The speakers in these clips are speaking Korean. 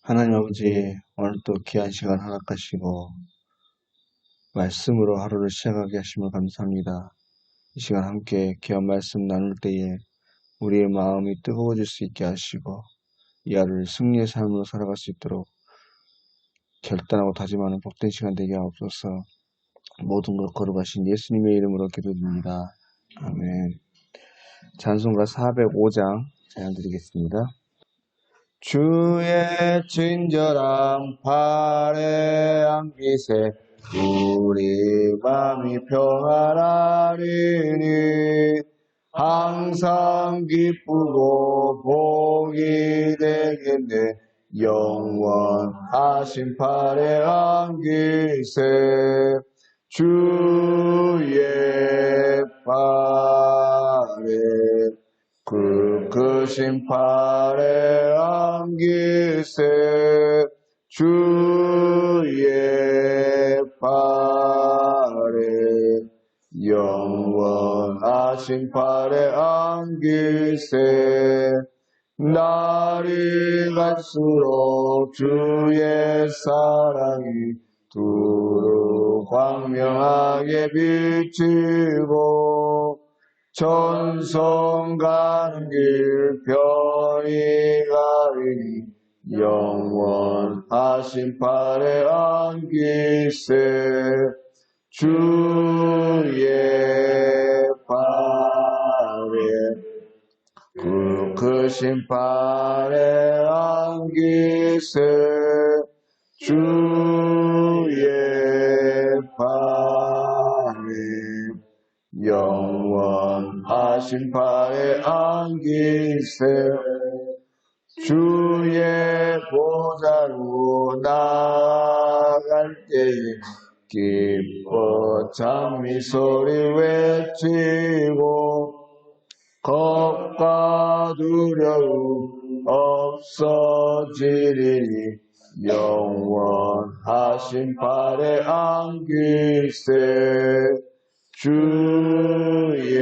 하나님 아버지, 오늘도 귀한 시간 허락하시고 말씀으로 하루를 시작하게 하심을 감사합니다. 이 시간 함께 귀한 말씀 나눌 때에 우리의 마음이 뜨거워질 수 있게 하시고 이 하루를 승리의 삶으로 살아갈 수 있도록 결단하고 다짐하는 복된 시간 되게 하옵소서. 모든 것 거룩하신 예수님의 이름으로 기도드립니다. 아멘. 찬송가 405장 찬양 드리겠습니다. 주의 친절한 팔에 안기세 우리 맘이 평안하리니 항상 기쁘고 복이 되겠네 영원하신 팔에 안기세 주의 팔에 크신 팔에 안기세 주의 팔에 영원하신 팔에 안기세 날이 갈수록 주의 사랑이 두루 광명하게 비치고 천성 가는 길 편히 가리니 영원하신 팔에 안기세 주의 팔에 크신 팔에 안기세 주의 팔에 영원하신 팔에 안기세 주의 보좌로 나갈 때에 기뻐 찬미소리 외치고 겁과 두려움 없어지리니 영원하신 팔에 안기세 주의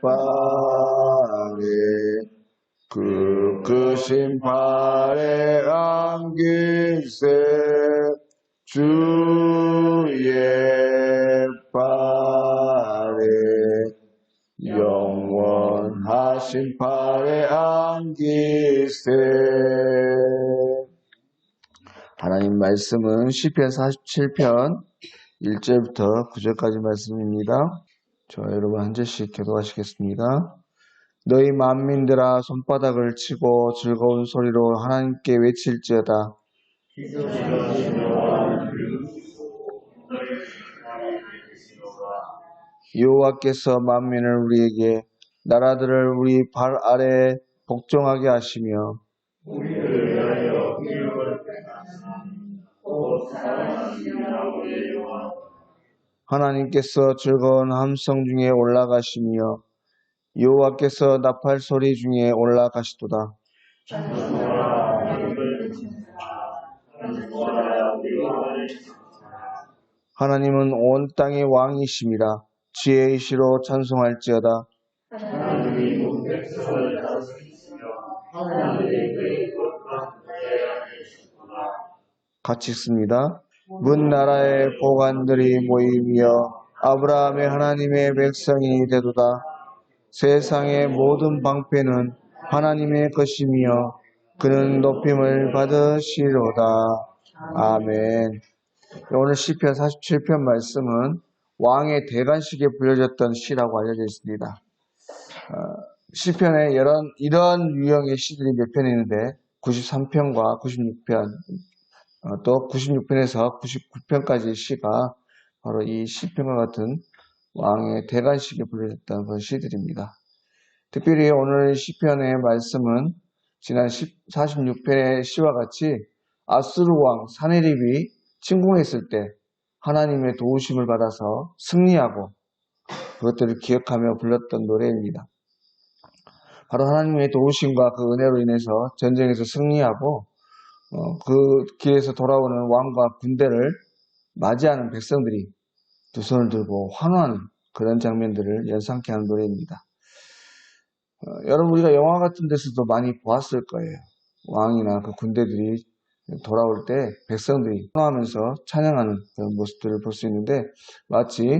팔에 크신 팔에 안기세 주의 팔에 영원하신 팔에 안기세. 하나님 말씀은 시편 47편 1절부터 9절까지 말씀입니다. 여러분 한 절씩 교도하시겠습니다. 너희 만민들아 손바닥을 치고 즐거운 소리로 하나님께 외칠지어다. 여호와께서 만민을 우리에게 나라들을 우리 발 아래에 복종하게 하시며 우리를 위하여 기업을 하나님께서 즐거운 함성 중에 올라가시며 여호와께서 나팔 소리 중에 올라가시도다. 하나님은 온 땅의 왕이심이라 지혜이시로 찬송할지어다. 같이 읽습니다. 문 나라의 보관들이 모이며 아브라함의 하나님의 백성이 되도다. 세상의 모든 방패는 하나님의 것이며 그는 높임을 받으시로다. 아멘. 오늘 시편 47편 말씀은 왕의 대관식에 불려졌던 시라고 알려져 있습니다. 시편에 이런 유형의 시들이 몇 편 있는데 93편과 96편 또 96편에서 99편까지의 시가 바로 이 시편과 같은 왕의 대관식에 불려졌던 그런 시들입니다. 특별히 오늘 시편의 말씀은 지난 46편의 시와 같이 아수르 왕 사네립이 침공했을 때 하나님의 도우심을 받아서 승리하고 그것들을 기억하며 불렀던 노래입니다. 바로 하나님의 도우심과 그 은혜로 인해서 전쟁에서 승리하고 그 길에서 돌아오는 왕과 군대를 맞이하는 백성들이 두 손을 들고 환호하는 그런 장면들을 연상케 하는 노래입니다. 여러분 우리가 영화 같은 데서도 많이 보았을 거예요. 왕이나 그 군대들이 돌아올 때 백성들이 환호하면서 찬양하는 그런 모습들을 볼 수 있는데, 마치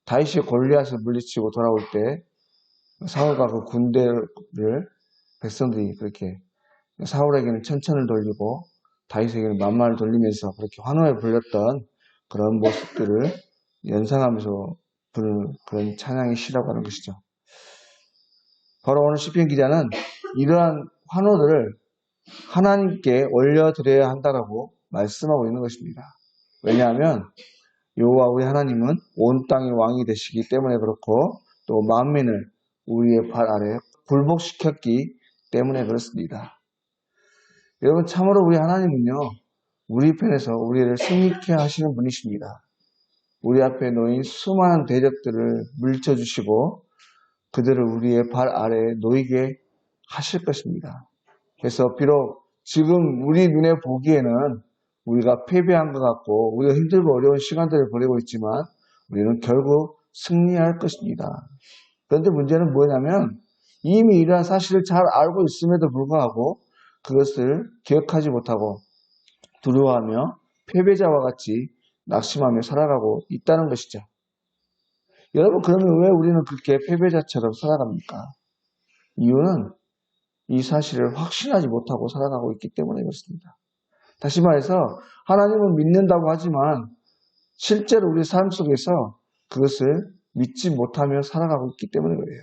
다윗이 골리앗을 물리치고 돌아올 때 사울과 그 군대를 백성들이 그렇게 사울에게는 천천을 돌리고 다윗에게는 만마를 돌리면서 그렇게 환호에 불렸던 그런 모습들을 연상하면서 부르는 그런 찬양의 시라고 하는 것이죠. 바로 오늘 시편 기자는 이러한 환호들을 하나님께 올려드려야 한다라고 말씀하고 있는 것입니다. 왜냐하면 여호와 우리 하나님은 온 땅의 왕이 되시기 때문에 그렇고, 또 만민을 우리의 발 아래 굴복시켰기 때문에 그렇습니다. 여러분, 참으로 우리 하나님은요, 우리 편에서 우리를 승리케 하시는 분이십니다. 우리 앞에 놓인 수많은 대적들을 물리쳐주시고 그들을 우리의 발 아래에 놓이게 하실 것입니다. 그래서 비록 지금 우리 눈에 보기에는 우리가 패배한 것 같고 우리가 힘들고 어려운 시간들을 보내고 있지만 우리는 결국 승리할 것입니다. 그런데 문제는 뭐냐면 이미 이러한 사실을 잘 알고 있음에도 불구하고 그것을 기억하지 못하고 두려워하며 패배자와 같이 낙심하며 살아가고 있다는 것이죠. 여러분, 그러면 왜 우리는 그렇게 패배자처럼 살아갑니까? 이유는 이 사실을 확신하지 못하고 살아가고 있기 때문에 그렇습니다. 다시 말해서 하나님은 믿는다고 하지만 실제로 우리 삶 속에서 그것을 믿지 못하며 살아가고 있기 때문에 그래요.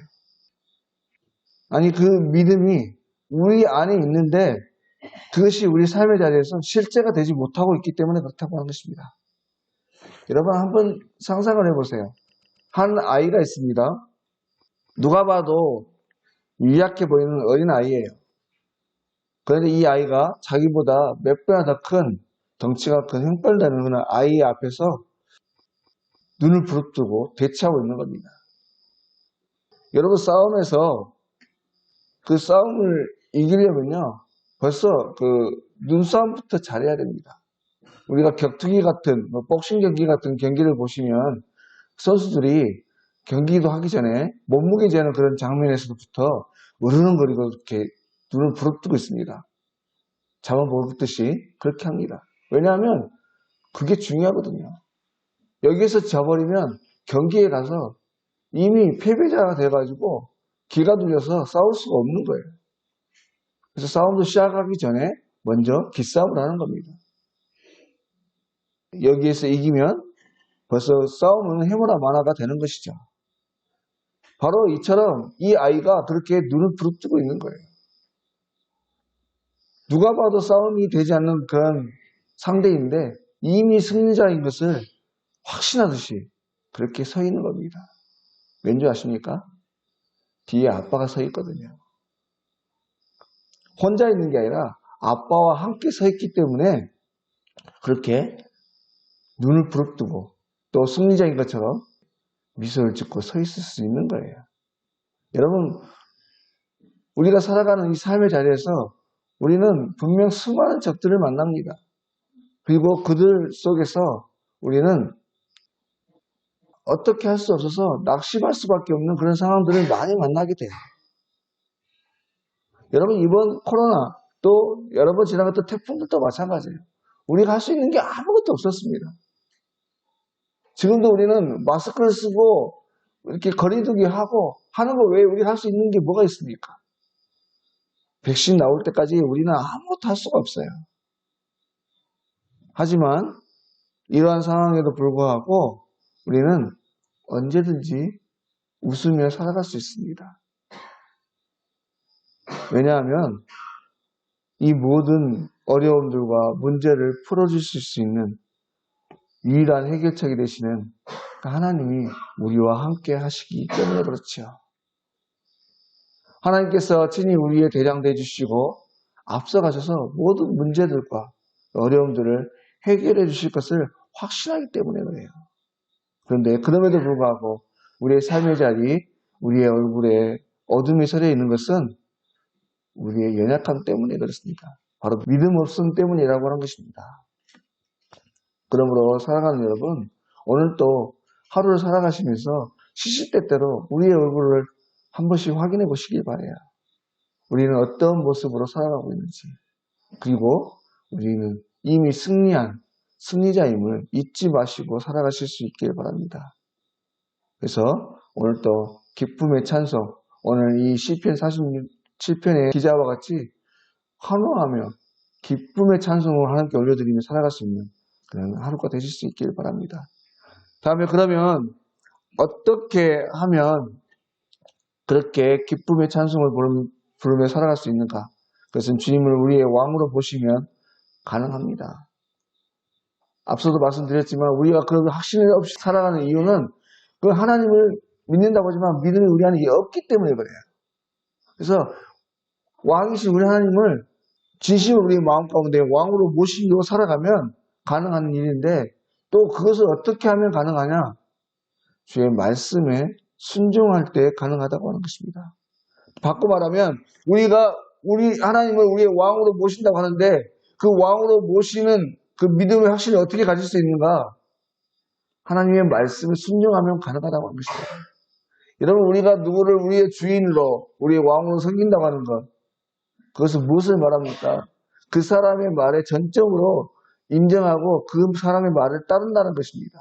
아니, 그 믿음이 우리 안에 있는데 그것이 우리 삶의 자리에서 실제가 되지 못하고 있기 때문에 그렇다고 하는 것입니다. 여러분, 한번 상상을 해보세요. 한 아이가 있습니다. 누가 봐도 유약해 보이는 어린 아이예요. 그런데 이 아이가 자기보다 몇 배나 더 큰, 덩치가 큰 흉벌다는 그런 아이 앞에서 눈을 부릅뜨고 대치하고 있는 겁니다. 여러분, 싸움에서 그 싸움을 이기려면요, 벌써 그 눈싸움부터 잘해야 됩니다. 우리가 격투기 같은, 복싱 경기 같은 경기를 보시면 선수들이 경기도 하기 전에 몸무게 재는 그런 장면에서부터 으르렁거리고 이렇게 눈을 부릅뜨고 있습니다. 잡아먹듯이 그렇게 합니다. 왜냐하면 그게 중요하거든요. 여기에서 져버리면 경기에 가서 이미 패배자가 돼가지고 기가 눌려서 싸울 수가 없는 거예요. 그래서 싸움도 시작하기 전에 먼저 기싸움을 하는 겁니다. 여기에서 이기면 벌써 싸움은 해머나 마나가 되는 것이죠. 바로 이처럼 이 아이가 그렇게 눈을 부릅뜨고 있는 거예요. 누가 봐도 싸움이 되지 않는 그런 상대인데 이미 승리자인 것을 확신하듯이 그렇게 서 있는 겁니다. 왠지 아십니까? 뒤에 아빠가 서 있거든요. 혼자 있는 게 아니라 아빠와 함께 서 있기 때문에 그렇게 눈을 부릅뜨고 또 승리자인 것처럼 미소를 짓고 서 있을 수 있는 거예요. 여러분, 우리가 살아가는 이 삶의 자리에서 우리는 분명 수많은 적들을 만납니다. 그리고 그들 속에서 우리는 어떻게 할 수 없어서 낙심할 수밖에 없는 그런 상황들을 많이 만나게 돼요. 여러분, 이번 코로나 또 여러 번 지나갔던 태풍들도 마찬가지예요. 우리가 할 수 있는 게 아무것도 없었습니다. 지금도 우리는 마스크를 쓰고 이렇게 거리두기 하고 하는 거 외에 우리가 할 수 있는 게 뭐가 있습니까? 백신 나올 때까지 우리는 아무것도 할 수가 없어요. 하지만 이러한 상황에도 불구하고 우리는 언제든지 웃으며 살아갈 수 있습니다. 왜냐하면 이 모든 어려움들과 문제를 풀어주실 수 있는 유일한 해결책이 되시는 하나님이 우리와 함께 하시기 때문에 그렇죠. 하나님께서 친히 우리의 대장 되어주시고 앞서가셔서 모든 문제들과 어려움들을 해결해 주실 것을 확신하기 때문에 그래요. 그런데 그럼에도 불구하고 우리의 삶의 자리, 우리의 얼굴에 어둠이 서려 있는 것은 우리의 연약함 때문에 그렇습니다. 바로 믿음 없음 때문이라고 하는 것입니다. 그러므로 살아가는 여러분, 오늘 또 하루를 살아가시면서 시시때때로 우리의 얼굴을 한 번씩 확인해 보시길 바라요. 우리는 어떤 모습으로 살아가고 있는지, 그리고 우리는 이미 승리한 승리자임을 잊지 마시고 살아가실 수 있길 바랍니다. 그래서 오늘 또 기쁨의 찬송, 오늘 이 시편 47편의 기자와 같이 환호하며 기쁨의 찬송을 하나님께 올려드리며 살아갈 수 있는 그런 하루가 되실 수 있길 바랍니다. 다음에 그러면 어떻게 하면 그렇게 기쁨의 찬송을 부르며 살아갈 수 있는가? 그것은 주님을 우리의 왕으로 보시면 가능합니다. 앞서도 말씀드렸지만 우리가 그런 확신 없이 살아가는 이유는 그 하나님을 믿는다고 하지만 믿음이 우리 안에 없기 때문에 그래요. 그래서 왕이신 우리 하나님을 진심으로 우리 마음 가운데 왕으로 모시고 살아가면 가능한 일인데 또 그것을 어떻게 하면 가능하냐? 주의 말씀에 순종할 때 가능하다고 하는 것입니다. 바꿔 말하면 우리 하나님을 우리의 왕으로 모신다고 하는데 그 왕으로 모시는 그 믿음의 확신을 어떻게 가질 수 있는가? 하나님의 말씀에 순종하면 가능하다고 하는 것입니다. 여러분 우리가 누구를 우리의 주인으로 우리의 왕으로 섬긴다고 하는 것, 그것은 무엇을 말합니까? 그 사람의 말에 전적으로 인정하고 그 사람의 말을 따른다는 것입니다.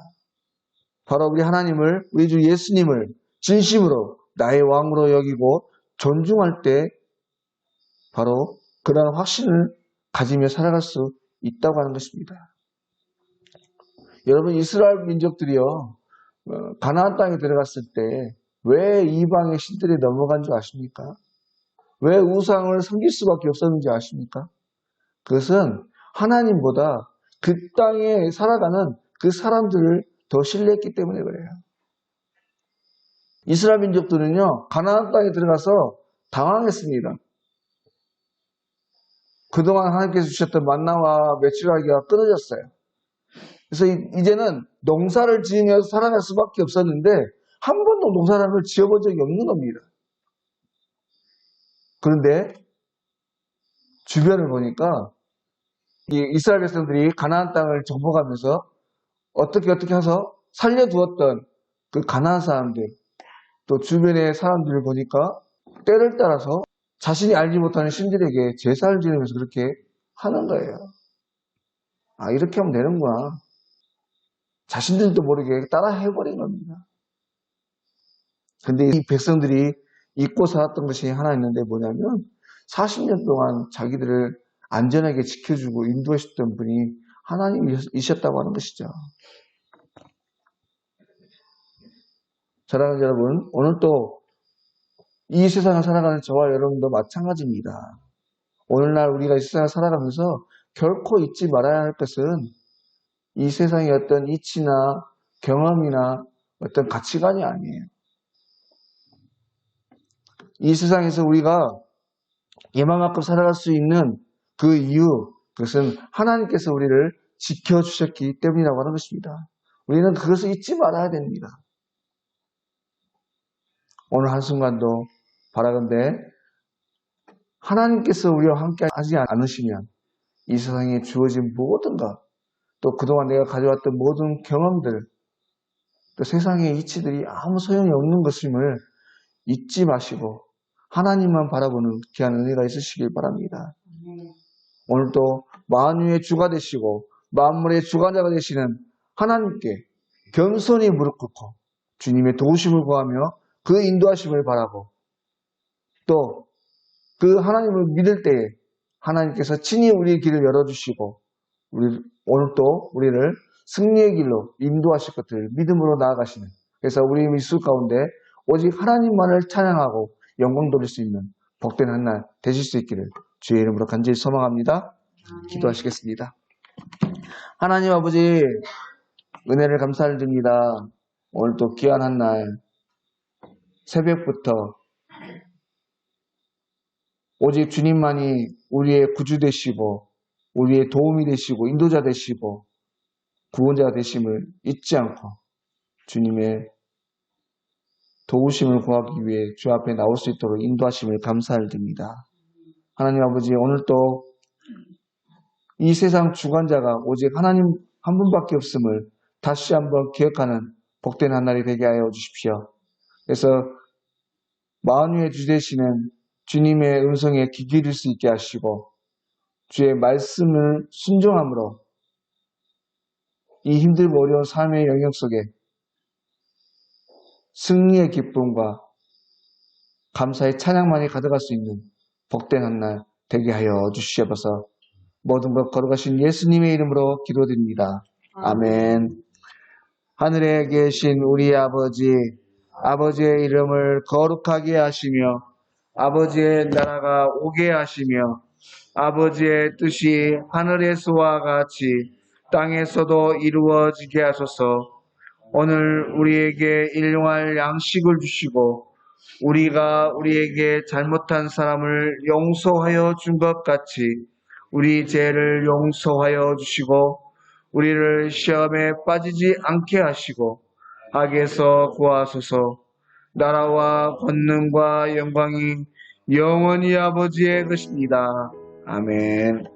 바로 우리 하나님을, 우리 주 예수님을 진심으로 나의 왕으로 여기고 존중할 때 바로 그러한 확신을 가지며 살아갈 수 있다고 하는 것입니다. 여러분 이스라엘 민족들이요 가나안 땅에 들어갔을 때 왜 이방의 신들이 넘어간 줄 아십니까? 왜 우상을 섬길 수밖에 없었는지 아십니까? 그것은 하나님보다 그 땅에 살아가는 그 사람들을 더 신뢰했기 때문에 그래요. 이스라엘 민족들은요 가나안 땅에 들어가서 당황했습니다. 그동안 하나님께서 주셨던 만나와 메추라기가 끊어졌어요. 그래서 이제는 농사를 지으면서 살아갈 수밖에 없었는데 한 번도 농사를 지어본 적이 없는 겁니다. 그런데 주변을 보니까 이 이스라엘 백성들이 가나안 땅을 정복하면서 어떻게 해서 살려두었던 그 가나안 사람들 또 주변의 사람들을 보니까 때를 따라서 자신이 알지 못하는 신들에게 제사를 지내면서 그렇게 하는 거예요. 아 이렇게 하면 되는구나. 자신들도 모르게 따라 해버린 겁니다. 근데 이 백성들이 잊고 살았던 것이 하나 있는데 뭐냐면 40년 동안 자기들을 안전하게 지켜주고 인도하셨던 분이 하나님이셨다고 하는 것이죠. 사랑하는 여러분, 오늘 또 이 세상을 살아가는 저와 여러분도 마찬가지입니다. 오늘날 우리가 이 세상을 살아가면서 결코 잊지 말아야 할 것은 이 세상의 어떤 이치나 경험이나 어떤 가치관이 아니에요. 이 세상에서 우리가 예망만큼 살아갈 수 있는 그 이유, 그것은 하나님께서 우리를 지켜주셨기 때문이라고 하는 것입니다. 우리는 그것을 잊지 말아야 됩니다. 오늘 한순간도 바라건대 하나님께서 우리와 함께 하지 않으시면 이 세상에 주어진 모든 것, 또 그동안 내가 가져왔던 모든 경험들, 또 세상의 이치들이 아무 소용이 없는 것임을 잊지 마시고 하나님만 바라보는 귀한 은혜가 있으시길 바랍니다. 오늘도 만유의 주가 되시고 만물의 주관자가 되시는 하나님께 겸손히 무릎 꿇고 주님의 도우심을 구하며 그 인도하심을 바라고 또 그 하나님을 믿을 때에 하나님께서 친히 우리의 길을 열어주시고 오늘도 우리를 승리의 길로 인도하실 것을 믿음으로 나아가시는, 그래서 우리 미술 가운데 오직 하나님만을 찬양하고 영광 돌릴 수 있는 복된 한 날 되실 수 있기를 주의 이름으로 간절히 소망합니다. 기도하시겠습니다. 하나님 아버지 은혜를 감사를 드립니다. 오늘 또 귀한 한 날 새벽부터 오직 주님만이 우리의 구주 되시고 우리의 도움이 되시고 인도자 되시고 구원자가 되심을 잊지 않고 주님의 도우심을 구하기 위해 주 앞에 나올 수 있도록 인도하심을 감사를 드립니다. 하나님 아버지 오늘도 이 세상 주관자가 오직 하나님 한 분밖에 없음을 다시 한번 기억하는 복된 한 날이 되게 하여 주십시오. 그래서 만유의 주 되시는 주님의 음성에 귀 기울일 수 있게 하시고 주의 말씀을 순종함으로 이 힘들고 어려운 삶의 영역 속에 승리의 기쁨과 감사의 찬양만이 가져갈 수 있는 복된 한 날 되게 하여 주시옵소서. 모든 것 걸어가신 예수님의 이름으로 기도드립니다. 아멘. 하늘에 계신 우리 아버지, 아버지의 이름을 거룩하게 하시며 아버지의 나라가 오게 하시며 아버지의 뜻이 하늘에서와 같이 땅에서도 이루어지게 하소서. 오늘 우리에게 일용할 양식을 주시고 우리가 우리에게 잘못한 사람을 용서하여 준 것 같이 우리 죄를 용서하여 주시고 우리를 시험에 빠지지 않게 하시고 악에서 구하소서. 나라와 권능과 영광이 영원히 아버지의 것입니다. 아멘.